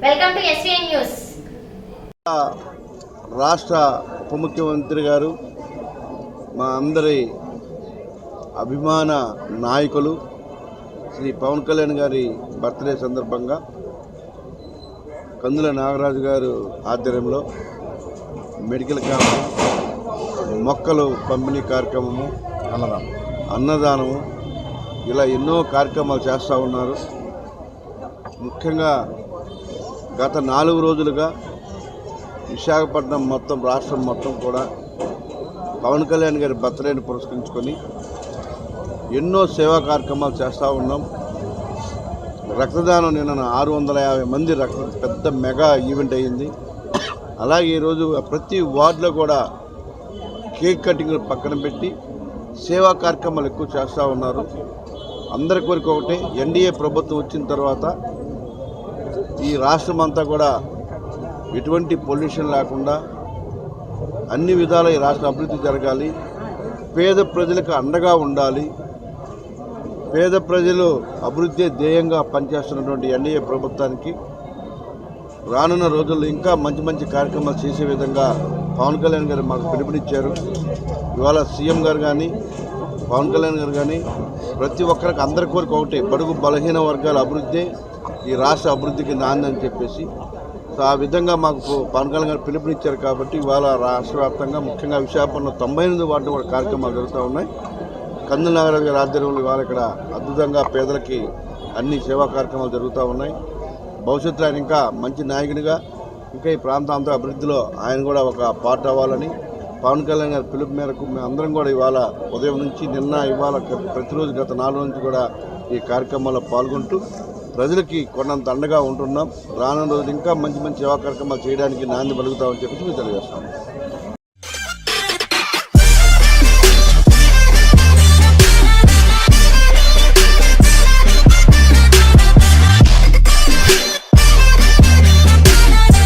Welcome to SVN news. రాష్ట్ర ఉప ముఖ్యమంత్రి గారు మా అందరి అభిమాన నాయకులు శ్రీ పవన్ కళ్యాణ్ గారి బర్త్డే సందర్భంగా కందుల నాగరాజు గారు ఆధ్వర్యంలో మెడికల్ క్యాంపు, మొక్కలు పంపిణీ కార్యక్రమము, అన్నదానము ఇలా ఎన్నో కార్యక్రమాలు చేస్తూ ఉన్నారు. ముఖ్యంగా గత 4 రోజులుగా విశాఖపట్నం మొత్తం, రాష్ట్రం మొత్తం కూడా పవన్ కళ్యాణ్ గారి బర్త్డేని పురస్కరించుకొని ఎన్నో సేవా కార్యక్రమాలు చేస్తూ ఉన్నాం. రక్తదానం నిన్న 650 మంది పెద్ద మెగా ఈవెంట్ అయ్యింది. అలాగే ఈరోజు ప్రతి వార్డులో కూడా కేక్ కటింగ్లు పక్కన పెట్టి సేవా కార్యక్రమాలు ఎక్కువ చేస్తూ ఉన్నారు. అందరి కోరిక ఒకటే, ఎన్డీఏ ప్రభుత్వం వచ్చిన తర్వాత ఈ రాష్ట్రం అంతా కూడా ఎటువంటి పొల్యూషన్ లేకుండా అన్ని విధాల ఈ రాష్ట్ర అభివృద్ధి జరగాలి, పేద ప్రజలకు అండగా ఉండాలి. పేద ప్రజలు అభివృద్ధి ధ్యేయంగా పనిచేస్తున్నటువంటి ఎన్డీఏ ప్రభుత్వానికి రానున్న రోజుల్లో ఇంకా మంచి మంచి కార్యక్రమాలు చేసే విధంగా పవన్ కళ్యాణ్ గారు మాకు పిలుపునిచ్చారు. ఇవాళ సీఎం గారు కానీ, పవన్ కళ్యాణ్ గారు కానీ ప్రతి ఒక్కరికి అందరి కోరిక ఒకటి, బడుగు బలహీన వర్గాల అభివృద్ధి ఈ రాష్ట్ర అభివృద్ధికి నాంది అని చెప్పేసి, సో ఆ విధంగా మాకు పవన్ కళ్యాణ్ గారు పిలుపునిచ్చారు. కాబట్టి ఇవాళ రాష్ట్ర వ్యాప్తంగా, ముఖ్యంగా విశాఖపట్నం 98 వార్డు కూడా కార్యక్రమాలు జరుగుతూ ఉన్నాయి. కందుల నాగరాజు గారి ఆధ్వర్యంలో ఇవాళ ఇక్కడ అద్భుతంగా పేదలకి అన్ని సేవా కార్యక్రమాలు జరుగుతూ ఉన్నాయి. భవిష్యత్తులో ఆయన ఇంకా మంచి నాయకునిగా, ఇంకా ఈ ప్రాంతాంతర అభివృద్ధిలో ఆయన కూడా ఒక పార్ట్ అవ్వాలని పవన్ కళ్యాణ్ గారి పిలుపు మేరకు మేము అందరం కూడా ఇవాళ ఉదయం నుంచి ఇవాళ ప్రతిరోజు గత 4 రోజుల నుంచి కూడా ఈ కార్యక్రమాల్లో పాల్గొంటూ ప్రజలకి కొన్నంత అండగా ఉంటున్నాం. రానున్న రోజులు ఇంకా మంచి మంచి సేవా కార్యక్రమాలు చేయడానికి నాంది పలుకుతామని చెప్పేసి మేము తెలియజేస్తాం.